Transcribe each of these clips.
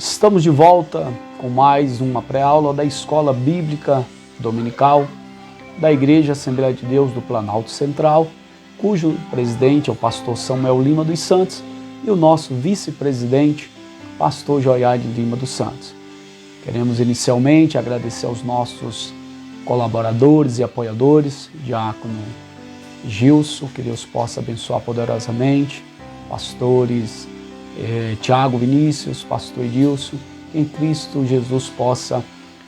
Estamos de volta com mais uma pré-aula da Escola Bíblica Dominical da Igreja Assembleia de Deus do Planalto Central, cujo presidente é o pastor Samuel Lima dos Santos e o nosso vice-presidente, pastor Joiade Lima dos Santos. Queremos inicialmente agradecer aos nossos colaboradores e apoiadores, Diácono Gilson, que Deus possa abençoar poderosamente, pastores Tiago Vinícius, pastor Edilson, que em Cristo Jesus possa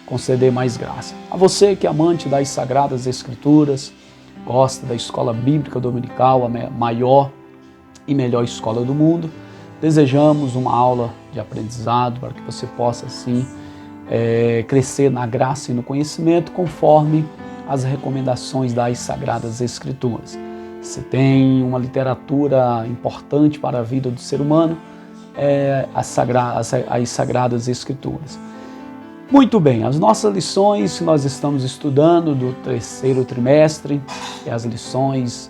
conceder mais graça. A você que é amante das Sagradas Escrituras, gosta da Escola Bíblica Dominical, a maior e melhor escola do mundo, desejamos uma aula de aprendizado para que você possa assim crescer na graça e no conhecimento conforme as recomendações das Sagradas Escrituras. Se tem uma literatura importante para a vida do ser humano, as Sagradas Escrituras. Muito bem, as nossas lições que nós estamos estudando do terceiro trimestre, as lições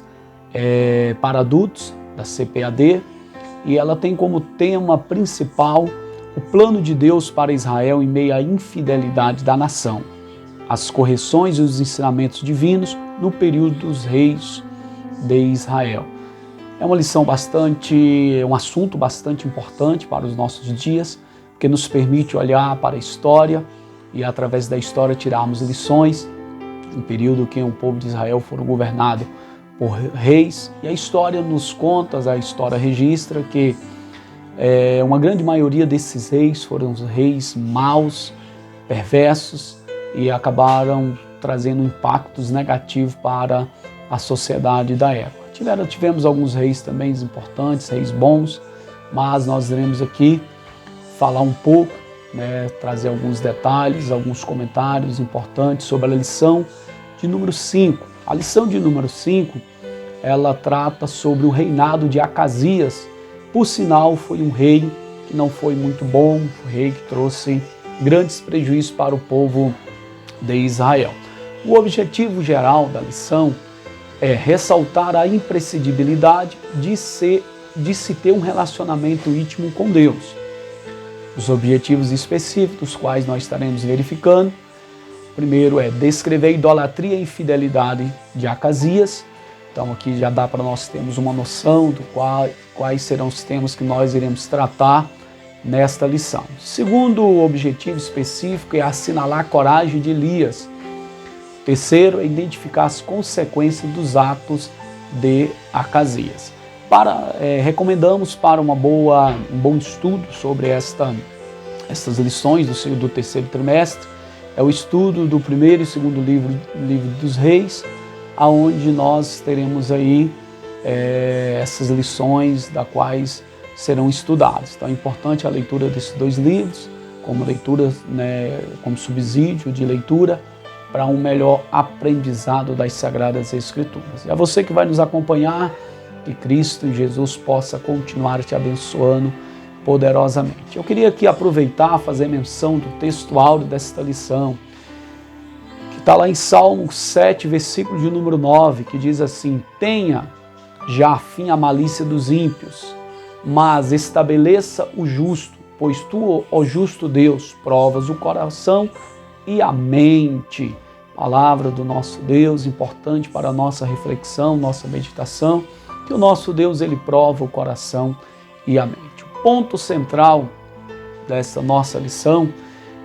para adultos da CPAD, e ela tem como tema principal o plano de Deus para Israel em meio à infidelidade da nação, as correções e os ensinamentos divinos no período dos reis de Israel. É uma lição um assunto bastante importante para os nossos dias, que nos permite olhar para a história e através da história tirarmos lições, um período que o povo de Israel foram governado por reis, e a história nos conta, a história registra que uma grande maioria desses reis foram os reis maus, perversos, e acabaram trazendo impactos negativos para a sociedade da época. Tivemos alguns reis também importantes, reis bons, mas nós iremos aqui falar um pouco, trazer alguns detalhes, alguns comentários importantes sobre a lição de número 5. A lição de número 5, ela trata sobre o reinado de Acasias. Por sinal, foi um rei que não foi muito bom, um rei que trouxe grandes prejuízos para o povo de Israel. O objetivo geral da lição é ressaltar a imprescindibilidade de se ter um relacionamento íntimo com Deus. Os objetivos específicos, os quais nós estaremos verificando, primeiro é descrever a idolatria e infidelidade de Acasias. Então aqui já dá para nós termos uma noção do quais serão os temas que nós iremos tratar nesta lição. Segundo objetivo específico é assinalar a coragem de Elias. Terceiro é identificar as consequências dos atos de Acasias. Recomendamos para um bom estudo sobre estas lições do terceiro trimestre, é o estudo do primeiro e segundo livro dos reis, aonde nós teremos aí essas lições das quais serão estudadas. Então é importante a leitura desses dois livros, como leitura, como subsídio de leitura, para um melhor aprendizado das Sagradas Escrituras. E a você que vai nos acompanhar, que Cristo e Jesus possa continuar te abençoando poderosamente. Eu queria aqui aproveitar, fazer menção do texto áureo desta lição, que está lá em Salmo 7, versículo de número 9, que diz assim: tenha já fim a malícia dos ímpios, mas estabeleça o justo, pois tu, ó justo Deus, provas o coração e a mente. Palavra do nosso Deus, importante para a nossa reflexão, nossa meditação, que o nosso Deus, ele prova o coração e a mente. O ponto central dessa nossa lição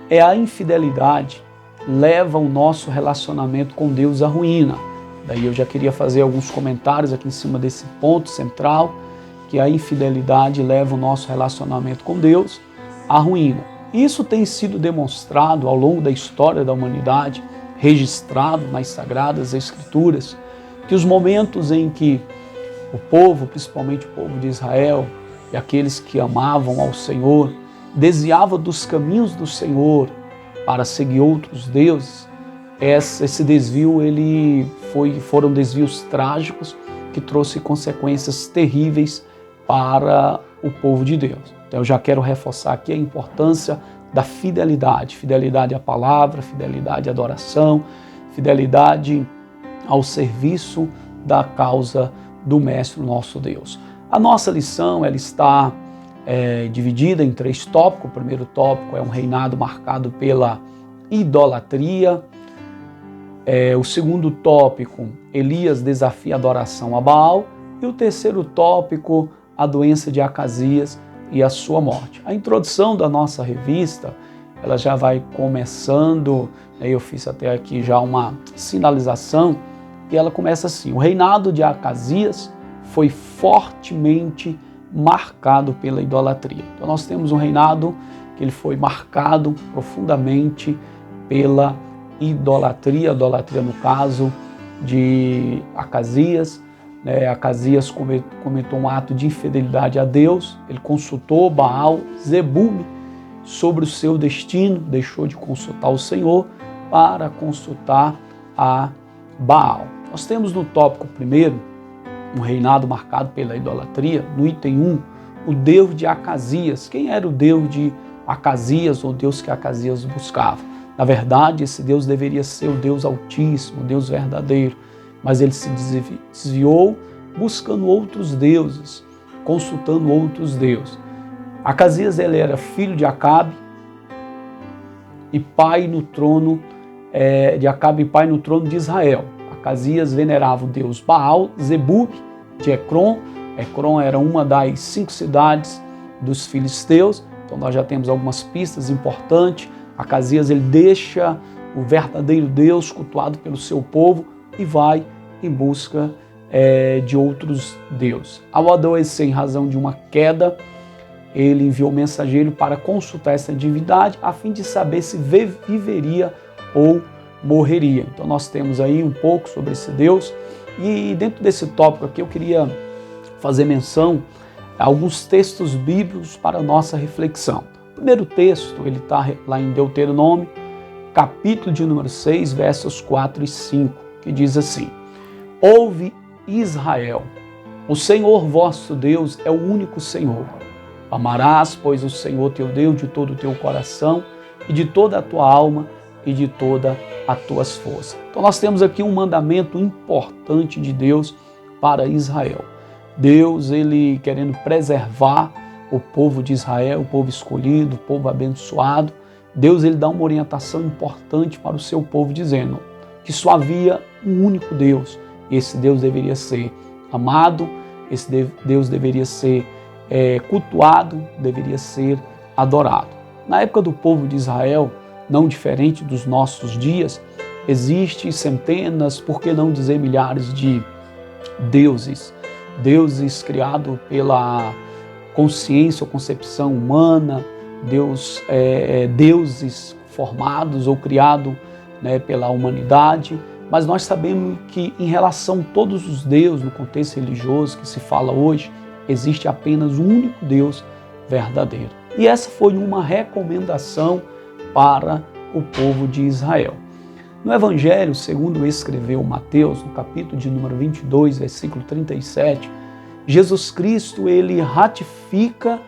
é a infidelidade leva o nosso relacionamento com Deus à ruína. Daí eu já queria fazer alguns comentários aqui em cima desse ponto central, que a infidelidade leva o nosso relacionamento com Deus à ruína. Isso tem sido demonstrado ao longo da história da humanidade, registrado nas Sagradas Escrituras, que os momentos em que o povo, principalmente o povo de Israel, e aqueles que amavam ao Senhor, desviavam dos caminhos do Senhor para seguir outros deuses, esse desvio foram desvios trágicos que trouxe consequências terríveis para o povo de Deus. Então eu já quero reforçar aqui a importância da fidelidade à palavra, fidelidade à adoração, fidelidade ao serviço da causa do Mestre nosso Deus. A nossa lição ela está dividida em 3 tópicos. O primeiro tópico é um reinado marcado pela idolatria. O segundo tópico, Elias desafia a adoração a Baal. E o terceiro tópico, a doença de Acasias e a sua morte. A introdução da nossa revista, ela já vai começando, eu fiz até aqui já uma sinalização, e ela começa assim: o reinado de Acasias foi fortemente marcado pela idolatria. Então nós temos um reinado que ele foi marcado profundamente pela idolatria, no caso de Acasias. Acasias cometeu um ato de infidelidade a Deus. Ele consultou Baal Zebub sobre o seu destino, deixou de consultar o Senhor para consultar a Baal. Nós temos no tópico primeiro um reinado marcado pela idolatria. No item 1, o Deus de Acasias. Quem era o Deus de Acasias, ou o Deus que Acasias buscava? Na verdade, esse Deus deveria ser o Deus Altíssimo, o Deus verdadeiro, mas ele se desviou buscando outros deuses, consultando outros deuses. Acasias, ele era filho de Acabe e pai no trono de Israel. Acasias venerava o deus Baal Zebub de Ecrom. Ecrom era uma das 5 cidades dos filisteus. Então nós já temos algumas pistas importantes. Acasias, ele deixa o verdadeiro Deus cultuado pelo seu povo e vai em busca de outros deuses. Ao adoecer em razão de uma queda, ele enviou mensageiro para consultar essa divindade a fim de saber se viveria ou morreria. Então nós temos aí um pouco sobre esse Deus, e dentro desse tópico aqui eu queria fazer menção a alguns textos bíblicos para a nossa reflexão. O primeiro texto, ele está lá em Deuteronômio, capítulo de número 6, versos 4 e 5, que diz assim: Ouve, Israel, o Senhor vosso Deus é o único Senhor. Amarás, pois, o Senhor teu Deus de todo o teu coração e de toda a tua alma e de toda as tuas forças. Então nós temos aqui um mandamento importante de Deus para Israel. Deus, ele querendo preservar o povo de Israel, o povo escolhido, o povo abençoado. Deus, ele dá uma orientação importante para o seu povo, dizendo que só havia um único Deus. Esse Deus deveria ser amado, esse Deus deveria ser cultuado, deveria ser adorado. Na época do povo de Israel, não diferente dos nossos dias, existem centenas, por que não dizer milhares de deuses. Deuses criados pela consciência ou concepção humana, deuses formados ou criados pela humanidade. Mas nós sabemos que em relação a todos os deuses, no contexto religioso que se fala hoje, existe apenas um único Deus verdadeiro. E essa foi uma recomendação para o povo de Israel. No Evangelho, segundo escreveu Mateus, no capítulo de número 22, versículo 37, Jesus Cristo, ele ratifica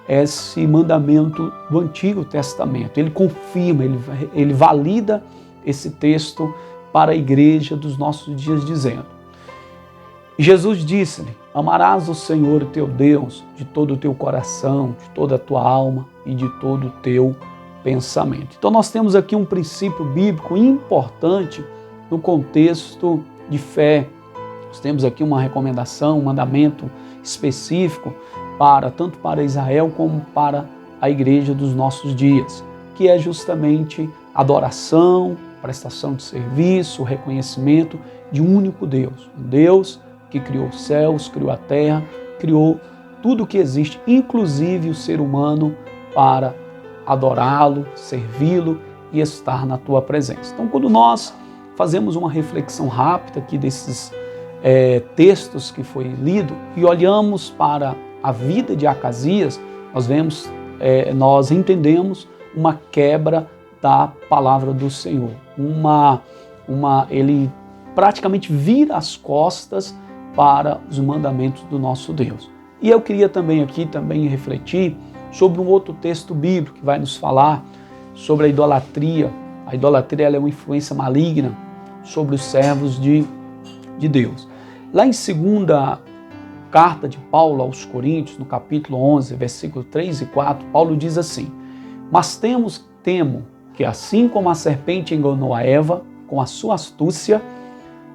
esse mandamento do Antigo Testamento. Ele confirma, ele valida esse texto para a igreja dos nossos dias, dizendo: Jesus disse-lhe: amarás o Senhor teu Deus de todo o teu coração, de toda a tua alma e de todo o teu pensamento. Então nós temos aqui um princípio bíblico importante no contexto de fé. Nós temos aqui uma recomendação, um mandamento específico tanto para Israel como para a igreja dos nossos dias, que é justamente adoração, prestação de serviço, reconhecimento de um único Deus. Um Deus que criou os céus, criou a terra, criou tudo o que existe, inclusive o ser humano, para adorá-lo, servi-lo e estar na tua presença. Então, quando nós fazemos uma reflexão rápida aqui desses textos que foi lido e olhamos para a vida de Acasias, nós entendemos uma quebra da palavra do Senhor. Ele praticamente vira as costas para os mandamentos do nosso Deus. E eu queria também refletir sobre um outro texto bíblico que vai nos falar sobre a idolatria. A idolatria, ela é uma influência maligna sobre os servos de Deus. Lá em 2 carta de Paulo aos Coríntios, no capítulo 11, versículo 3 e 4, Paulo diz assim: mas temo que assim como a serpente enganou a Eva com a sua astúcia,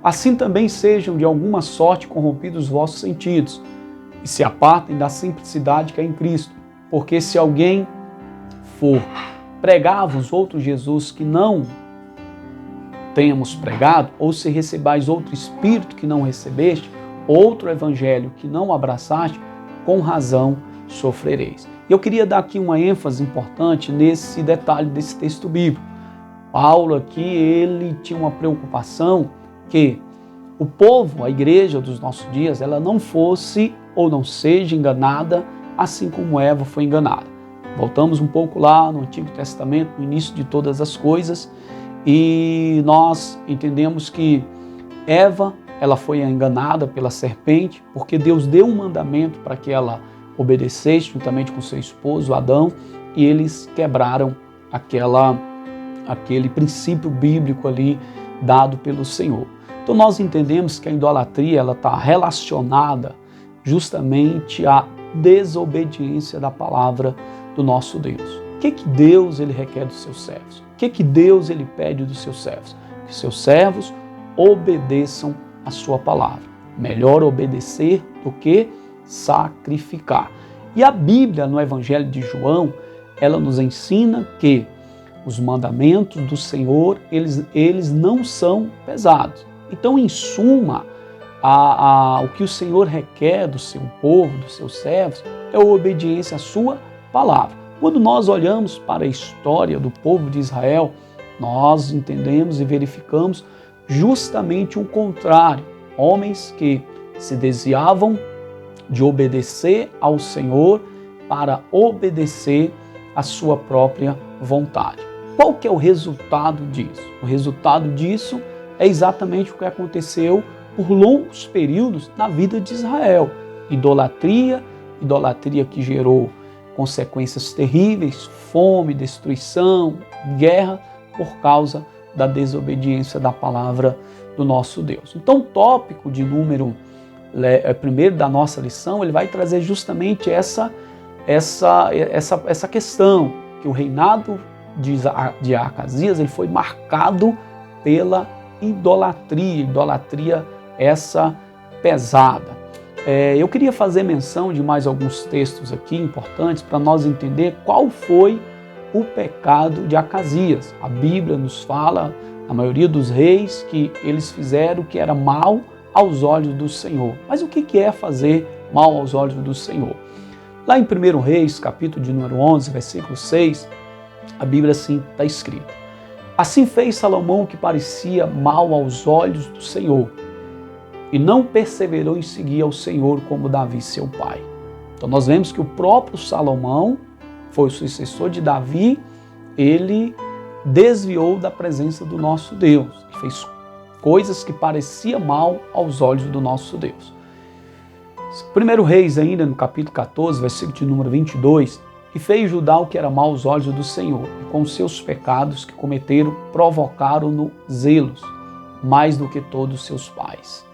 assim também sejam de alguma sorte corrompidos os vossos sentidos e se apartem da simplicidade que é em Cristo. Porque se alguém for pregar-vos outro Jesus que não tenhamos pregado, ou se recebais outro Espírito que não recebeste, outro Evangelho que não abraçaste, com razão sofrereis. E eu queria dar aqui uma ênfase importante nesse detalhe desse texto bíblico. Paulo aqui, ele tinha uma preocupação que o povo, a igreja dos nossos dias, ela não fosse ou não seja enganada assim como Eva foi enganada. Voltamos um pouco lá no Antigo Testamento, no início de todas as coisas, e nós entendemos que Eva, ela foi enganada pela serpente, porque Deus deu um mandamento para que ela obedecesse juntamente com seu esposo Adão, e eles quebraram aquele princípio bíblico ali dado pelo Senhor. Então nós entendemos que a idolatria ela está relacionada justamente à desobediência da palavra do nosso Deus. O que Deus ele requer dos seus servos? O que Deus ele pede dos seus servos? Que seus servos obedeçam a sua palavra. Melhor obedecer do que sacrificar. E a Bíblia, no Evangelho de João, ela nos ensina que os mandamentos do Senhor, eles não são pesados. Então, em suma, o que o Senhor requer do seu povo, dos seus servos, é a obediência à sua palavra. Quando nós olhamos para a história do povo de Israel, nós entendemos e verificamos justamente o contrário. Homens que se desviavam de obedecer ao Senhor para obedecer à sua própria vontade. Qual que é o resultado disso? O resultado disso é exatamente o que aconteceu por longos períodos na vida de Israel. Idolatria que gerou consequências terríveis, fome, destruição, guerra, por causa da desobediência da palavra do nosso Deus. Então, o tópico de número primeiro da nossa lição, ele vai trazer justamente essa questão, que o reinado de Acasias ele foi marcado pela idolatria essa pesada. Eu queria fazer menção de mais alguns textos aqui importantes para nós entender qual foi o pecado de Acasias. A Bíblia nos fala, a maioria dos reis, que eles fizeram o que era mal aos olhos do Senhor. Mas o que é fazer mal aos olhos do Senhor? Lá em 1 Reis, capítulo de número 11, versículo 6, a Bíblia assim está escrita: assim fez Salomão o que parecia mal aos olhos do Senhor, e não perseverou em seguir ao Senhor como Davi, seu pai. Então nós vemos que o próprio Salomão foi o sucessor de Davi, ele desviou da presença do nosso Deus, fez coisas que pareciam mal aos olhos do nosso Deus. 1 Reis ainda, no capítulo 14, versículo de número 22, e fez Judá o que era mal aos olhos do Senhor, e com os seus pecados que cometeram, provocaram-no zelos, mais do que todos os seus pais.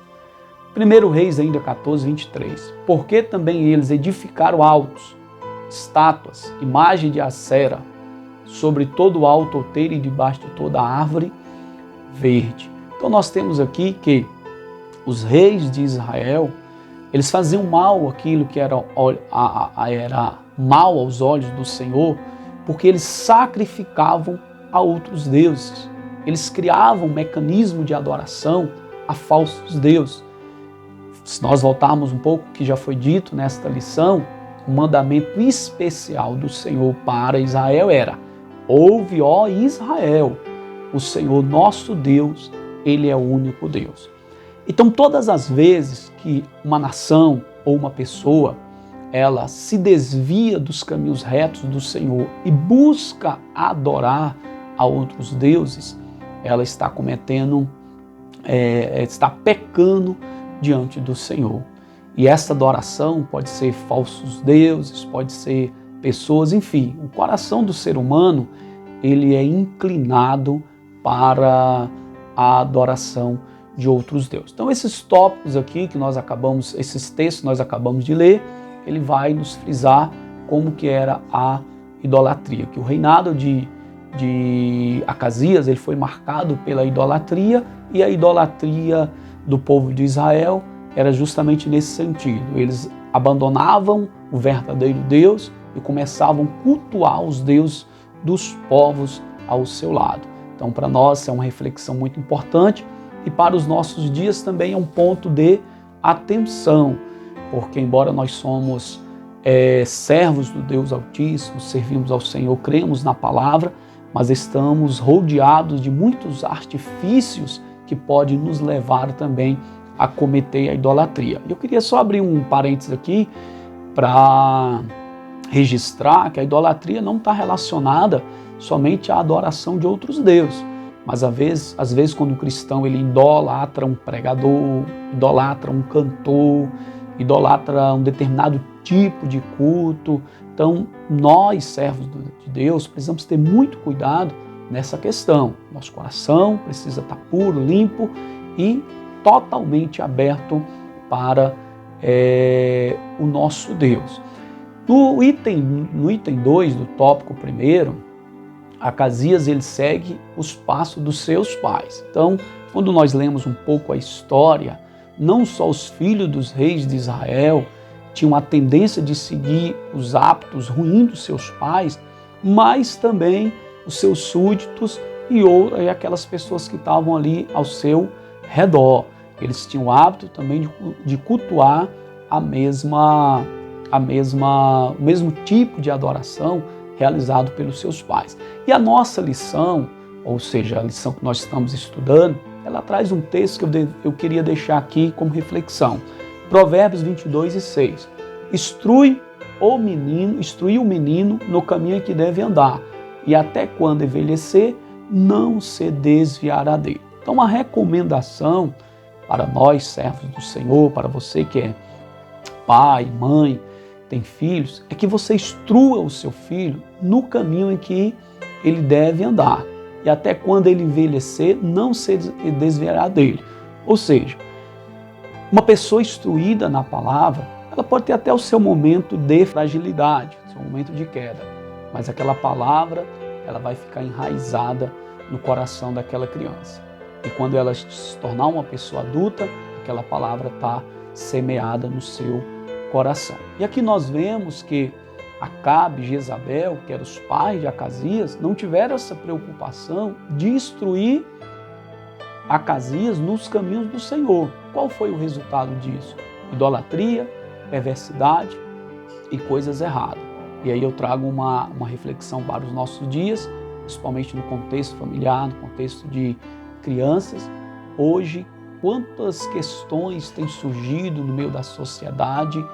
1 Reis ainda 14, 23, porque também eles edificaram altos, estátuas, imagem de Acera, sobre todo o alto outeiro e debaixo de toda a árvore verde. Então nós temos aqui que os reis de Israel, eles faziam mal aquilo que era mal aos olhos do Senhor, porque eles sacrificavam a outros deuses. Eles criavam um mecanismo de adoração a falsos deuses. Se nós voltarmos um pouco, que já foi dito nesta lição, o mandamento especial do Senhor para Israel era: ouve, ó Israel, o Senhor nosso Deus, Ele é o único Deus. Então, todas as vezes que uma nação ou uma pessoa, ela se desvia dos caminhos retos do Senhor e busca adorar a outros deuses, ela está está pecando diante do Senhor. E essa adoração pode ser falsos deuses, pode ser pessoas, enfim. O coração do ser humano, ele é inclinado para a adoração de outros deuses. Então esses tópicos aqui esses textos que nós acabamos de ler, ele vai nos frisar como que era a idolatria, que o reinado de Acasias ele foi marcado pela idolatria, e a idolatria do povo de Israel era justamente nesse sentido. Eles abandonavam o verdadeiro Deus e começavam a cultuar os deuses dos povos ao seu lado. Então, para nós é uma reflexão muito importante, e para os nossos dias também é um ponto de atenção, porque embora nós somos servos do Deus Altíssimo, servimos ao Senhor, cremos na palavra, mas estamos rodeados de muitos artifícios que podem nos levar também a cometer a idolatria. Eu queria só abrir um parênteses aqui para registrar que a idolatria não está relacionada somente à adoração de outros deuses, mas às vezes quando o cristão ele idolatra um pregador, idolatra um cantor, idolatra um determinado tipo de culto. Então, nós, servos de Deus, precisamos ter muito cuidado nessa questão. Nosso coração precisa estar puro, limpo e totalmente aberto para o nosso Deus. No item 2 do tópico 1, Acasias ele segue os passos dos seus pais. Então, quando nós lemos um pouco a história, não só os filhos dos reis de Israel tinham a tendência de seguir os hábitos ruins dos seus pais, mas também os seus súditos e aquelas pessoas que estavam ali ao seu redor. Eles tinham o hábito também de cultuar o mesmo tipo de adoração realizado pelos seus pais. E a nossa lição, ou seja, a lição que nós estamos estudando, ela traz um texto que eu queria deixar aqui como reflexão. Provérbios 22:6. Instrui o menino no caminho em que deve andar, e até quando envelhecer, não se desviará dele. Então, uma recomendação para nós, servos do Senhor, para você que é pai, mãe, tem filhos, é que você instrua o seu filho no caminho em que ele deve andar, e até quando ele envelhecer, não se desviará dele. Ou seja, uma pessoa instruída na palavra, ela pode ter até o seu momento de fragilidade, o seu momento de queda, mas aquela palavra, ela vai ficar enraizada no coração daquela criança. E quando ela se tornar uma pessoa adulta, aquela palavra está semeada no seu coração. E aqui nós vemos que Acabe e Jezabel, que eram os pais de Acasias, não tiveram essa preocupação de instruir Acasias nos caminhos do Senhor. Qual foi o resultado disso? Idolatria, perversidade e coisas erradas. E aí eu trago uma reflexão para os nossos dias, principalmente no contexto familiar, no contexto de crianças. Hoje, quantas questões têm surgido no meio da sociedade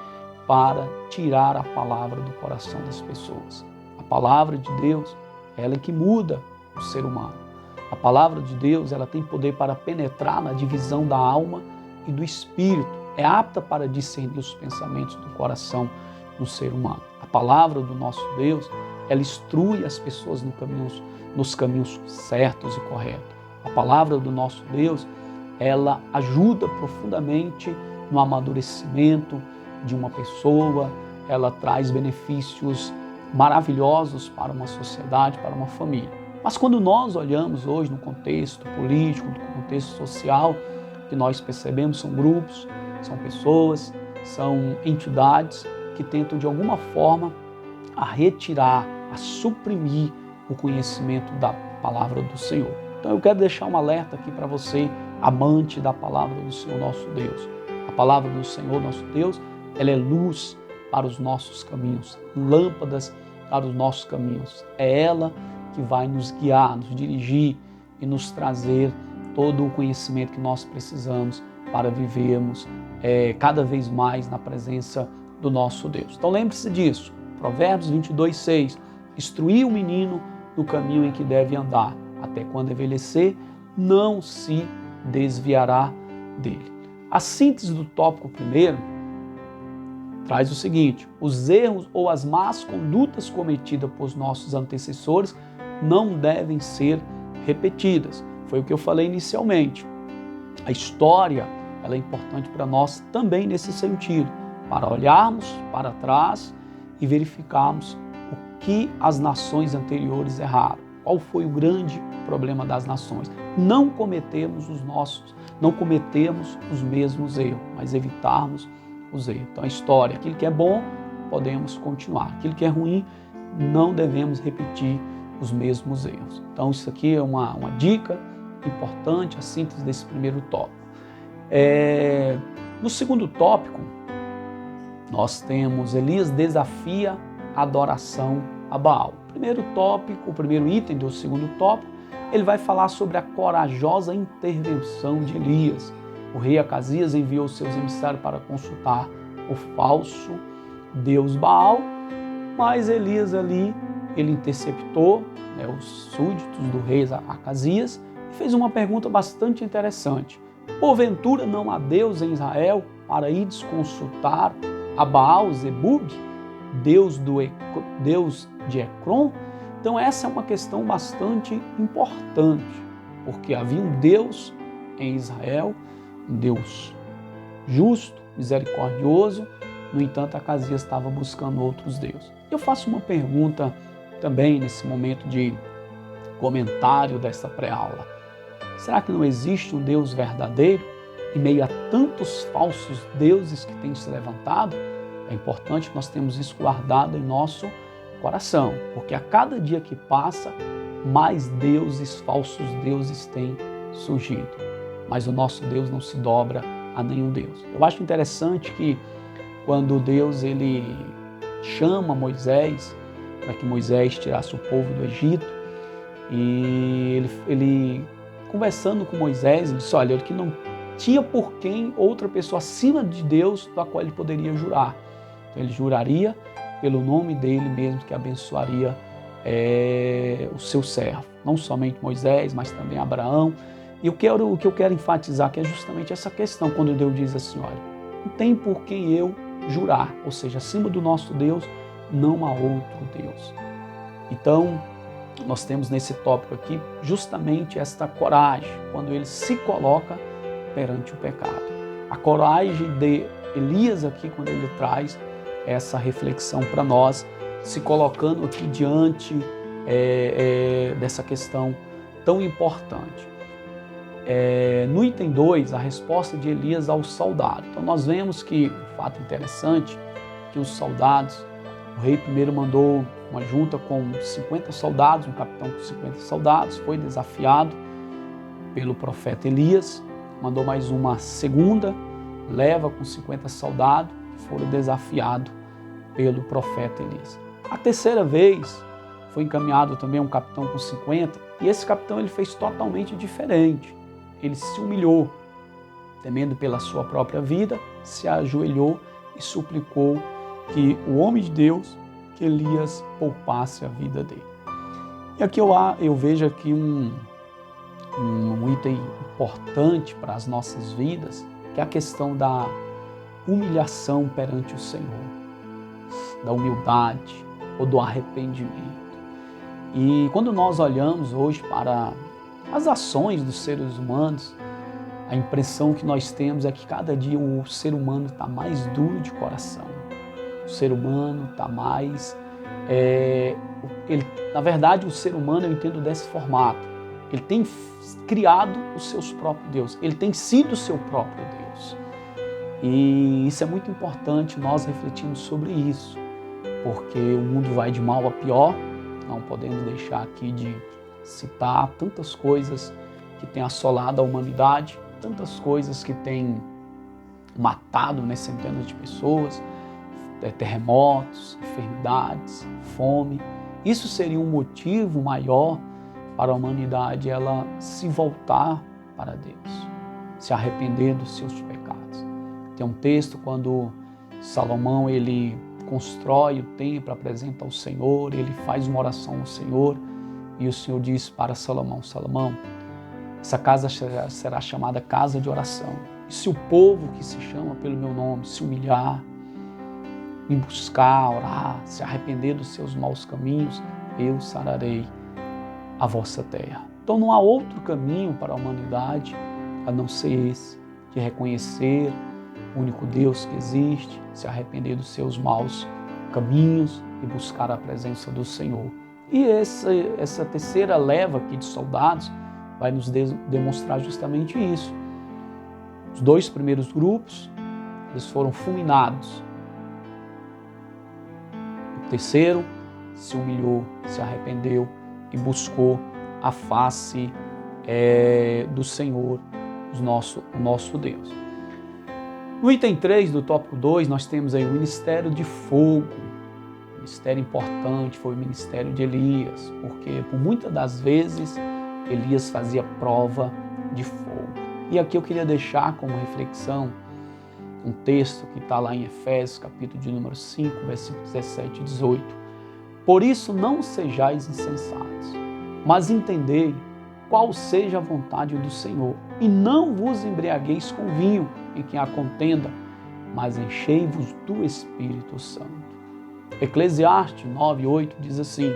para tirar a palavra do coração das pessoas. A palavra de Deus, ela é que muda o ser humano. A palavra de Deus, ela tem poder para penetrar na divisão da alma e do espírito. É apta para discernir os pensamentos do coração do ser humano. A palavra do nosso Deus, ela instrui as pessoas nos caminhos certos e corretos. A palavra do nosso Deus, ela ajuda profundamente no amadurecimento de uma pessoa, ela traz benefícios maravilhosos para uma sociedade, para uma família. Mas quando nós olhamos hoje no contexto político, no contexto social, que nós percebemos são grupos, são pessoas, são entidades que tentam de alguma forma a retirar, a suprimir o conhecimento da palavra do Senhor. Então eu quero deixar um alerta aqui para você, amante da palavra do Senhor nosso Deus. A palavra do Senhor nosso Deus, ela é luz para os nossos caminhos, lâmpadas para os nossos caminhos. É ela que vai nos guiar, nos dirigir e nos trazer todo o conhecimento que nós precisamos para vivermos cada vez mais na presença do nosso Deus. Então lembre-se disso. Provérbios 22:6. Instruir o menino no caminho em que deve andar, até quando envelhecer, não se desviará dele. A síntese do tópico 1 traz o seguinte: os erros ou as más condutas cometidas por nossos antecessores não devem ser repetidas. Foi o que eu falei inicialmente. A história, ela é importante para nós também nesse sentido, para olharmos para trás e verificarmos o que as nações anteriores erraram. Qual foi o grande problema das nações? Não cometemos os mesmos erros, mas evitarmos os erros. Então a história, aquilo que é bom, podemos continuar. Aquilo que é ruim, não devemos repetir os mesmos erros. Então isso aqui é uma dica importante, a síntese desse primeiro tópico. No segundo tópico, nós temos Elias desafia a adoração a Baal. O primeiro item do segundo tópico, ele vai falar sobre a corajosa intervenção de Elias. O rei Acasias enviou seus emissários para consultar o falso deus Baal, mas Elias ali, ele interceptou os súditos do rei Acasias e fez uma pergunta bastante interessante. Porventura não há Deus em Israel para ir consultar a Baal Zebub, Deus de Ecrom? Então essa é uma questão bastante importante, porque havia um Deus em Israel, um Deus justo, misericordioso, no entanto Acasias estava buscando outros deuses. Eu faço uma pergunta também nesse momento de comentário dessa pré-aula. Será que não existe um Deus verdadeiro em meio a tantos falsos deuses que têm se levantado? É importante que nós tenhamos isso guardado em nosso coração, porque a cada dia que passa, mais falsos deuses têm surgido. Mas o nosso Deus não se dobra a nenhum Deus. Eu acho interessante que quando Deus ele chama Moisés para que Moisés tirasse o povo do Egito, e ele conversando com Moisés, ele disse, olha, que não tinha por quem outra pessoa acima de Deus da qual ele poderia jurar. Então ele juraria pelo nome dele mesmo que abençoaria o seu servo. Não somente Moisés, mas também Abraão. E o que eu quero enfatizar que é justamente essa questão, quando Deus diz assim, olha, não tem por quem eu jurar, ou seja, acima do nosso Deus não há outro Deus. Então, nós temos nesse tópico aqui justamente esta coragem, quando ele se coloca perante o pecado. A coragem de Elias aqui, quando ele traz essa reflexão para nós, se colocando aqui diante dessa questão tão importante. No item 2, a resposta de Elias ao soldado. Então nós vemos que, um fato interessante, que os soldados, o rei primeiro mandou uma junta com 50 soldados, um capitão com 50 soldados, foi desafiado pelo profeta Elias, mandou mais uma segunda leva com 50 soldados, que foram desafiados pelo profeta Elias. A terceira vez foi encaminhado também um capitão com 50, e esse capitão ele fez totalmente diferente. Ele se humilhou, temendo pela sua própria vida, se ajoelhou e suplicou que o homem de Deus, que Elias poupasse a vida dele. E aqui eu vejo aqui um item importante para as nossas vidas, que é a questão da humilhação perante o Senhor, da humildade ou do arrependimento. E quando nós olhamos hoje para as ações dos seres humanos, a impressão que nós temos é que cada dia o ser humano está mais duro de coração. O ser humano está mais... na verdade, o ser humano, eu entendo desse formato. Ele tem criado os seus próprios deuses. Ele tem sido o seu próprio Deus. E isso é muito importante, nós refletirmos sobre isso. Porque o mundo vai de mal a pior. Não podemos deixar aqui de citar tantas coisas que têm assolado a humanidade, tantas coisas que têm matado centenas de pessoas, terremotos, enfermidades, fome. Isso seria um motivo maior para a humanidade ela se voltar para Deus, se arrepender dos seus pecados. Tem um texto quando Salomão ele constrói o templo, apresenta ao Senhor, ele faz uma oração ao Senhor e o Senhor diz para Salomão, Salomão, essa casa será chamada casa de oração. E se o povo que se chama pelo meu nome se humilhar, me buscar, orar, se arrepender dos seus maus caminhos, eu sararei a vossa terra. Então não há outro caminho para a humanidade a não ser esse, de reconhecer o único Deus que existe, se arrepender dos seus maus caminhos e buscar a presença do Senhor. E essa terceira leva aqui de soldados vai nos demonstrar justamente isso. Os 2 primeiros grupos, eles foram fulminados. O terceiro se humilhou, se arrependeu e buscou a face do Senhor, o nosso Deus. No item 3 do tópico 2, nós temos aí o ministério de fogo. Um ministério importante foi o ministério de Elias, porque por muitas das vezes Elias fazia prova de fogo. E aqui eu queria deixar como reflexão um texto que está lá em Efésios, capítulo de número 5, versículos 17 e 18. Por isso não sejais insensatos, mas entendei qual seja a vontade do Senhor. E não vos embriagueis com vinho, em que há contenda, mas enchei-vos do Espírito Santo. Eclesiastes 9:8 diz assim: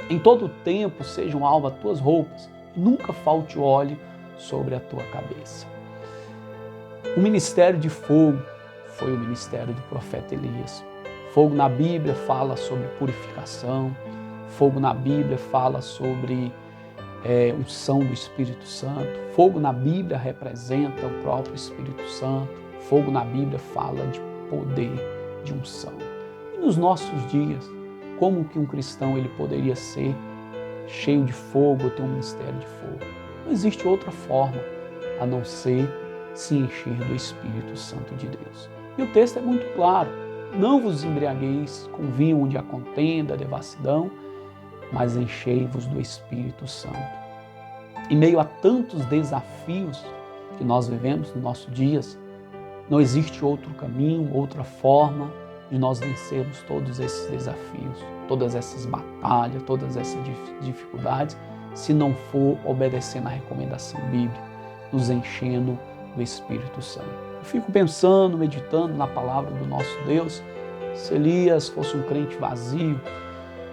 em todo tempo sejam alvas as tuas roupas, e nunca falte óleo sobre a tua cabeça. O ministério de fogo foi o ministério do profeta Elias. Fogo na Bíblia fala sobre purificação, fogo na Bíblia fala sobre unção do Espírito Santo, fogo na Bíblia representa o próprio Espírito Santo, fogo na Bíblia fala de poder, de unção. E nos nossos dias, como que um cristão ele poderia ser cheio de fogo ou ter um ministério de fogo? Não existe outra forma a não ser se encher do Espírito Santo de Deus. E o texto é muito claro: não vos embriagueis com vinho onde há contenda, devassidão, mas enchei-vos do Espírito Santo. Em meio a tantos desafios que nós vivemos nos nossos dias, não existe outro caminho, outra forma de nós vencermos todos esses desafios, todas essas batalhas, todas essas dificuldades, se não for obedecendo a recomendação bíblica, nos enchendo do Espírito Santo. Eu fico pensando, meditando na palavra do nosso Deus. Se Elias fosse um crente vazio,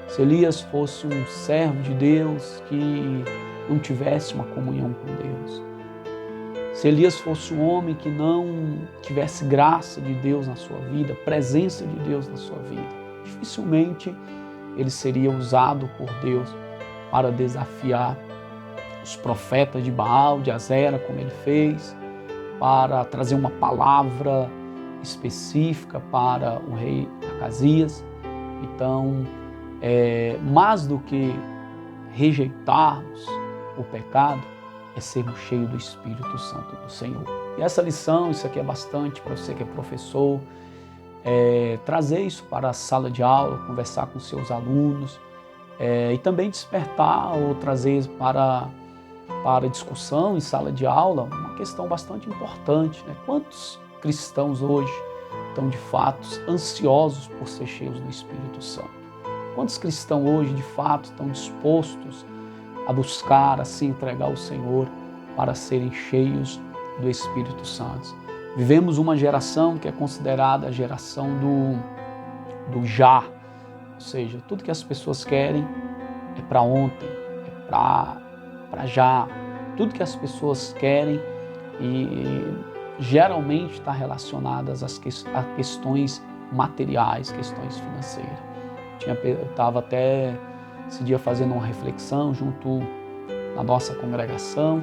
se Elias fosse um servo de Deus que não tivesse uma comunhão com Deus, se Elias fosse um homem que não tivesse graça de Deus na sua vida, presença de Deus na sua vida, dificilmente ele seria usado por Deus para desafiar os profetas de Baal, de Azera, como ele fez, para trazer uma palavra específica para o rei Acasias. Então, mais do que rejeitarmos o pecado, é sermos cheios do Espírito Santo do Senhor. E essa lição, isso aqui é bastante para você que é professor, trazer isso para a sala de aula, conversar com seus alunos, e também despertar ou trazer para discussão em sala de aula uma questão bastante importante, né? Quantos cristãos hoje estão de fato ansiosos por ser cheios do Espírito Santo? Quantos cristãos hoje de fato estão dispostos a buscar, a se entregar ao Senhor para serem cheios do Espírito Santo? Vivemos uma geração que é considerada a geração do já, ou seja, tudo que as pessoas querem é para ontem, é para já. Tudo que as pessoas querem e geralmente está relacionadas a questões materiais, questões financeiras. Eu estava até esse dia fazendo uma reflexão junto na nossa congregação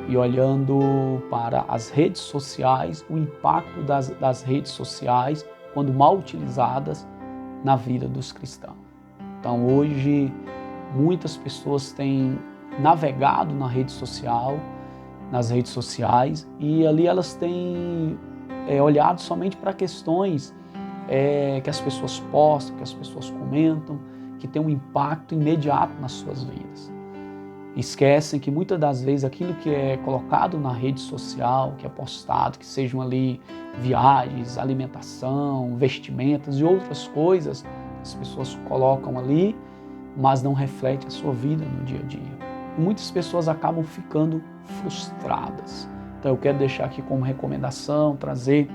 e olhando para as redes sociais, o impacto das redes sociais quando mal utilizadas na vida dos cristãos. Então hoje muitas pessoas têm navegado nas redes sociais e ali elas têm olhado somente para questões que as pessoas postam, que as pessoas comentam, que tem um impacto imediato nas suas vidas. Esquecem que muitas das vezes aquilo que é colocado na rede social, que é postado, que sejam ali viagens, alimentação, vestimentas e outras coisas, as pessoas colocam ali, mas não reflete a sua vida no dia a dia. E muitas pessoas acabam ficando frustradas. Então eu quero deixar aqui como recomendação, trazer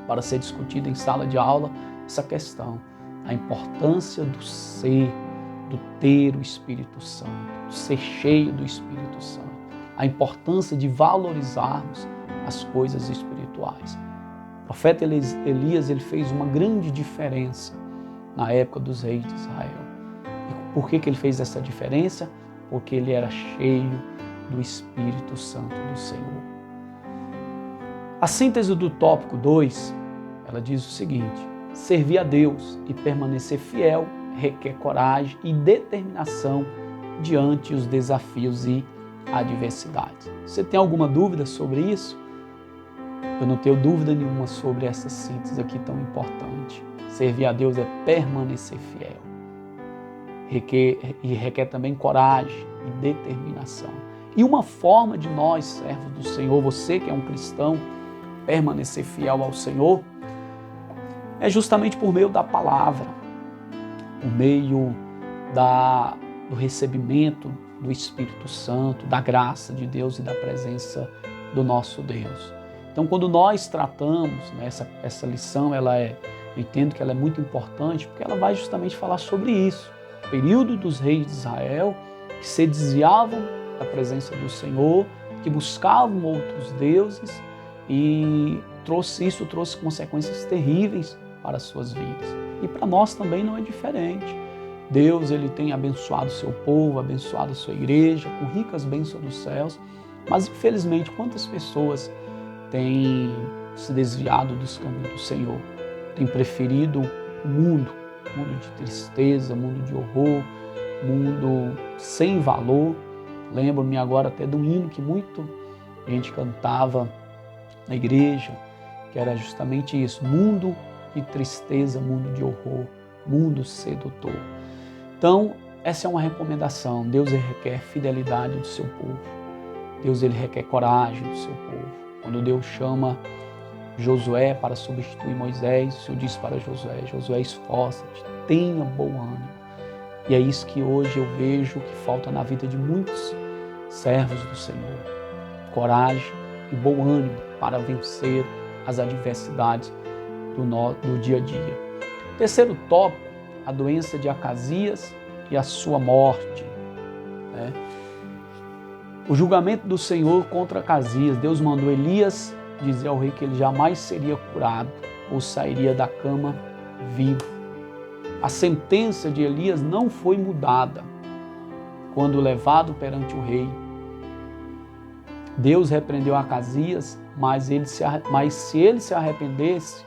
para ser discutido em sala de aula essa questão, a importância do ser, do ter o Espírito Santo, do ser cheio do Espírito Santo. a importância de valorizarmos as coisas espirituais. O profeta Elias, ele fez uma grande diferença na época dos reis de Israel. E por que ele fez essa diferença? Porque ele era cheio do Espírito Santo do Senhor. A síntese do tópico 2, ela diz o seguinte: servir a Deus e permanecer fiel requer coragem e determinação diante os desafios e adversidades. Você tem alguma dúvida sobre isso? Eu não tenho dúvida nenhuma sobre essa síntese aqui tão importante. Servir a Deus é permanecer fiel. Requer também coragem e determinação. E uma forma de nós, servos do Senhor, você que é um cristão, permanecer fiel ao Senhor, é justamente por meio da palavra, por meio do recebimento do Espírito Santo, da graça de Deus e da presença do nosso Deus. Então, quando nós tratamos, né, essa lição, eu entendo que ela é muito importante, porque ela vai justamente falar sobre isso. O período dos reis de Israel, que se desviavam da presença do Senhor, que buscavam outros deuses, e isso trouxe consequências terríveis para as suas vidas. E para nós também não é diferente. Deus, ele tem abençoado o seu povo, abençoado a sua igreja, com ricas bênçãos dos céus, mas infelizmente quantas pessoas têm se desviado dos caminhos do Senhor, têm preferido o mundo de tristeza, mundo de horror, mundo sem valor. Lembro-me agora até de um hino que muita gente cantava na igreja, que era justamente isso: mundo de tristeza, mundo de horror, mundo sedutor. Então, essa é uma recomendação. Deus, ele requer fidelidade do seu povo. Deus, ele requer coragem do seu povo. Quando Deus chama Josué para substituir Moisés, o Senhor diz para Josué: Josué, esforça-te, tenha bom ânimo. E é isso que hoje eu vejo que falta na vida de muitos servos do Senhor. Coragem e bom ânimo para vencer as adversidades do dia a dia. Terceiro tópico, a doença de Acasias e a sua morte. O julgamento do Senhor contra Acasias. Deus mandou Elias dizer ao rei que ele jamais seria curado ou sairia da cama vivo. A sentença de Elias não foi mudada quando levado perante o rei. Deus repreendeu Acasias, mas se ele se arrependesse,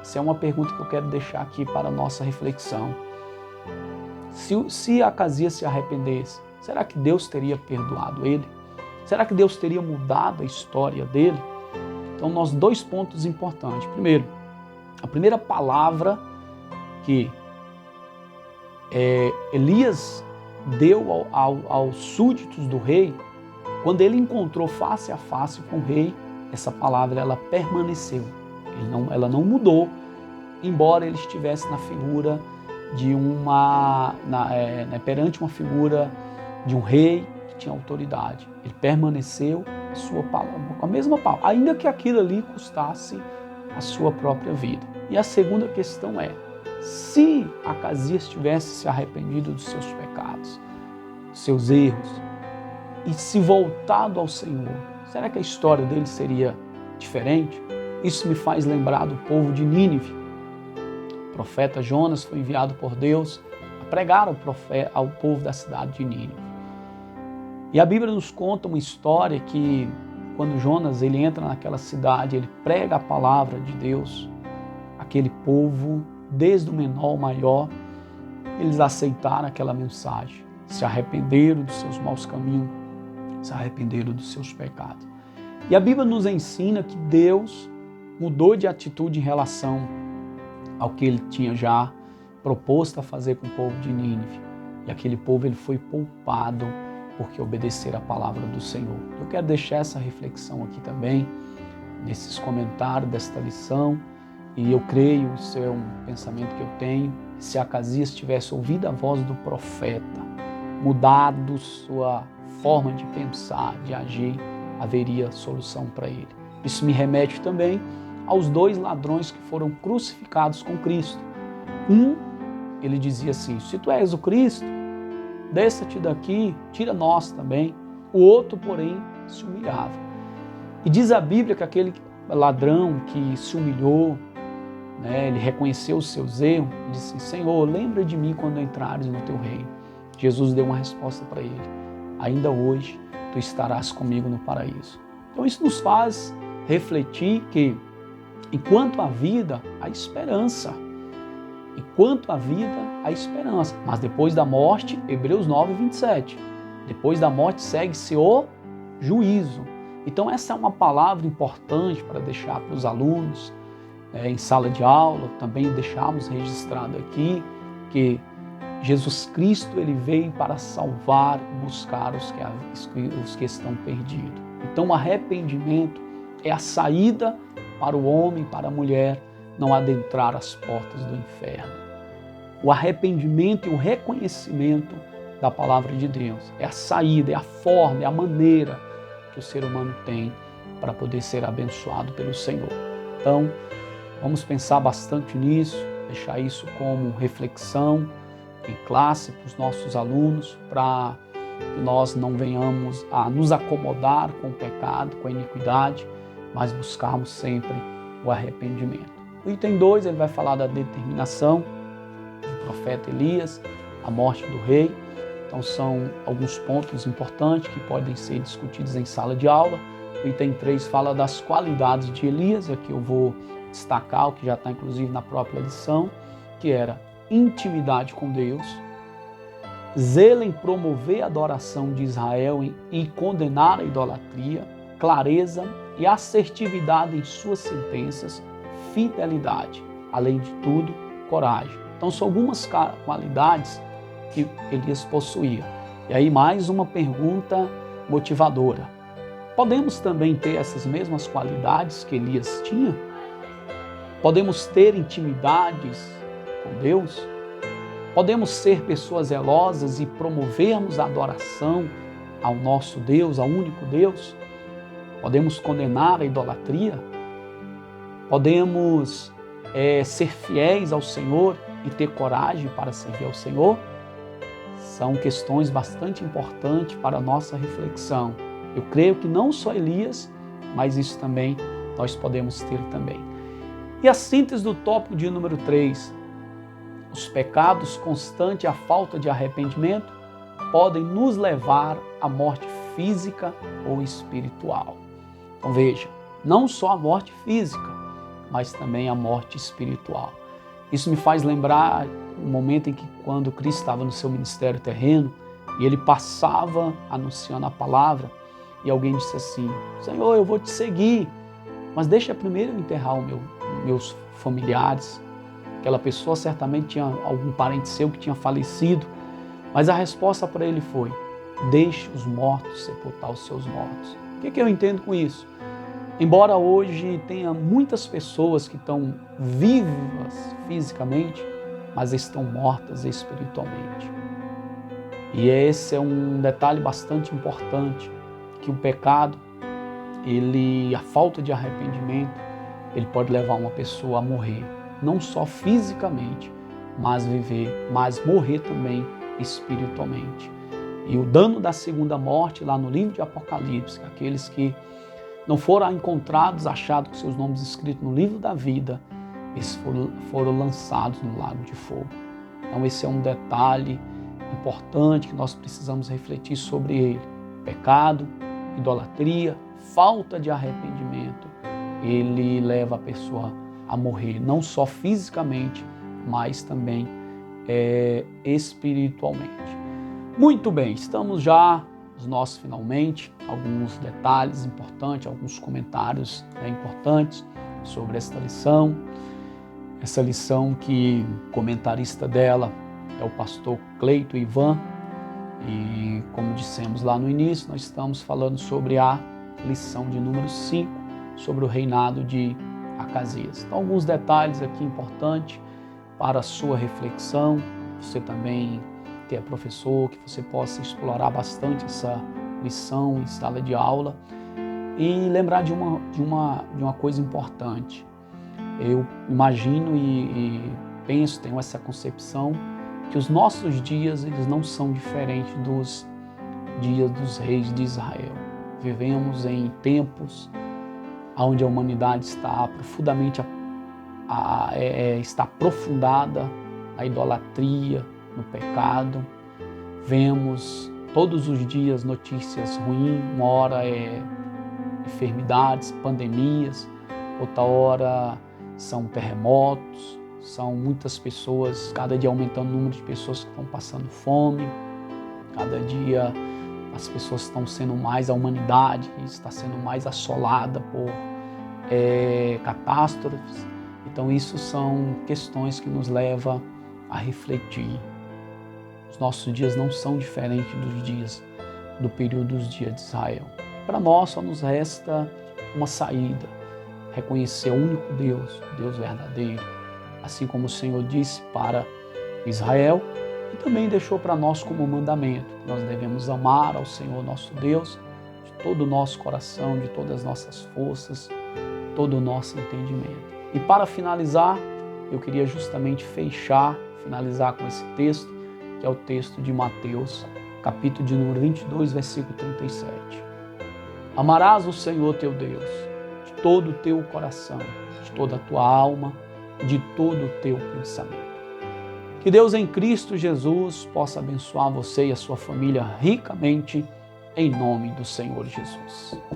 essa é uma pergunta que eu quero deixar aqui para a nossa reflexão. Se Acasias se arrependesse, será que Deus teria perdoado ele? Será que Deus teria mudado a história dele? Então, nós dois pontos importantes. Primeiro, a primeira palavra que Elias deu aos súditos do rei, quando ele encontrou face a face com o rei, essa palavra ela permaneceu. Ela não mudou, embora ele estivesse na figura de perante uma figura de um rei que tinha autoridade. Ele permaneceu a sua palavra, com a mesma palavra, ainda que aquilo ali custasse a sua própria vida. E a segunda questão é: se Acasias tivesse se arrependido dos seus pecados, dos seus erros, e se voltado ao Senhor, será que a história dele seria diferente? Isso me faz lembrar do povo de Nínive. O profeta Jonas foi enviado por Deus a pregar ao povo da cidade de Nínive. E a Bíblia nos conta uma história que, quando Jonas ele entra naquela cidade, ele prega a palavra de Deus, aquele povo, desde o menor ao maior, eles aceitaram aquela mensagem, se arrependeram dos seus maus caminhos, se arrependeram dos seus pecados. E a Bíblia nos ensina que Deus mudou de atitude em relação ao que ele tinha já proposto a fazer com o povo de Nínive. E aquele povo ele foi poupado porque obedeceram a palavra do Senhor. Eu quero deixar essa reflexão aqui também, nesses comentários desta lição, e eu creio, isso é um pensamento que eu tenho, se Acasias tivesse ouvido a voz do profeta, mudado sua forma de pensar, de agir, haveria solução para ele. Isso me remete também aos dois ladrões que foram crucificados com Cristo. Ele dizia assim: se tu és o Cristo, desça-te daqui, tira nós também. O outro, porém, se humilhava. E diz a Bíblia que aquele ladrão que se humilhou, ele reconheceu os seus erros, disse: Senhor, lembra de mim quando entrares no teu reino. Jesus deu uma resposta para ele: ainda hoje tu estarás comigo no paraíso. Então isso nos faz refletir que enquanto há vida, há esperança. Enquanto há vida, há esperança. Mas depois da morte, Hebreus 9, 27, depois da morte segue-se o juízo. Então essa é uma palavra importante para deixar para os alunos, em sala de aula, também deixarmos registrado aqui que Jesus Cristo ele veio para salvar e buscar os que estão perdidos. Então o arrependimento é a saída para o homem, para a mulher, não adentrar as portas do inferno. O arrependimento e o reconhecimento da palavra de Deus é a saída, é a forma, é a maneira que o ser humano tem para poder ser abençoado pelo Senhor. Então, vamos pensar bastante nisso, deixar isso como reflexão em classe para os nossos alunos, para que nós não venhamos a nos acomodar com o pecado, com a iniquidade, mas buscarmos sempre o arrependimento. O item 2, ele vai falar da determinação do profeta Elias, a morte do rei. Então são alguns pontos importantes que podem ser discutidos em sala de aula. O item 3 fala das qualidades de Elias, aqui eu vou destacar o que já está inclusive na própria lição, que era intimidade com Deus, zelo em promover a adoração de Israel e condenar a idolatria, clareza e assertividade em suas sentenças, fidelidade, além de tudo, coragem. Então são algumas qualidades que Elias possuía. E aí mais uma pergunta motivadora. Podemos também ter essas mesmas qualidades que Elias tinha? Podemos ter intimidades com Deus? Podemos ser pessoas zelosas e promovermos a adoração ao nosso Deus, ao único Deus? Podemos condenar a idolatria? Podemos ser fiéis ao Senhor e ter coragem para servir ao Senhor? São questões bastante importantes para a nossa reflexão. Eu creio que não só Elias, mas isso também nós podemos ter também. E a síntese do tópico de número 3. Os pecados constantes e a falta de arrependimento podem nos levar à morte física ou espiritual. Então veja, não só a morte física, mas também a morte espiritual. Isso me faz lembrar o momento em que quando Cristo estava no seu ministério terreno e ele passava anunciando a palavra e alguém disse assim: Senhor, eu vou te seguir, mas deixa primeiro eu enterrar meus familiares. Aquela pessoa certamente tinha algum parente seu que tinha falecido, mas a resposta para ele foi: deixe os mortos sepultar os seus mortos. O que eu entendo com isso? Embora hoje tenha muitas pessoas que estão vivas fisicamente, mas estão mortas espiritualmente. E esse é um detalhe bastante importante, que o pecado, a falta de arrependimento, ele pode levar uma pessoa a morrer, não só fisicamente, mas morrer também espiritualmente. E o dano da segunda morte, lá no livro de Apocalipse, aqueles que não foram encontrados, achados com seus nomes escritos no livro da vida, eles foram lançados no lago de fogo. Então esse é um detalhe importante que nós precisamos refletir sobre ele. Pecado, idolatria, falta de arrependimento, ele leva a pessoa a morrer, não só fisicamente, mas também espiritualmente. Muito bem, estamos já nos nossos finalmente, alguns detalhes importantes, alguns comentários importantes sobre esta lição. Essa lição que o comentarista dela é o pastor Cleito Ivan, e como dissemos lá no início, nós estamos falando sobre a lição de número 5, sobre o reinado de Acasias. Então, alguns detalhes aqui importantes para a sua reflexão, você também que é professor, que você possa explorar bastante essa lição em sala de aula e lembrar de uma coisa importante. Eu imagino e penso, tenho essa concepção, que os nossos dias eles não são diferentes dos dias dos reis de Israel. Vivemos em tempos onde a humanidade está profundamente está aprofundada na idolatria, no pecado. Vemos todos os dias notícias ruins, uma hora é enfermidades, pandemias, outra hora são terremotos, são muitas pessoas, cada dia aumentando o número de pessoas que estão passando fome, cada dia as pessoas estão sendo mais, a humanidade está sendo mais assolada por catástrofes. Então isso são questões que nos levam a refletir. Os nossos dias não são diferentes dos dias do período dos dias de Israel. Para nós só nos resta uma saída, reconhecer o único Deus, Deus verdadeiro, assim como o Senhor disse para Israel e também deixou para nós como mandamento. Nós devemos amar ao Senhor nosso Deus de todo o nosso coração, de todas as nossas forças, todo o nosso entendimento. E para finalizar, eu queria justamente finalizar com esse texto, que é o texto de Mateus, capítulo de número 22, versículo 37. Amarás o Senhor teu Deus de todo o teu coração, de toda a tua alma, de todo o teu pensamento. Que Deus em Cristo Jesus possa abençoar você e a sua família ricamente, em nome do Senhor Jesus.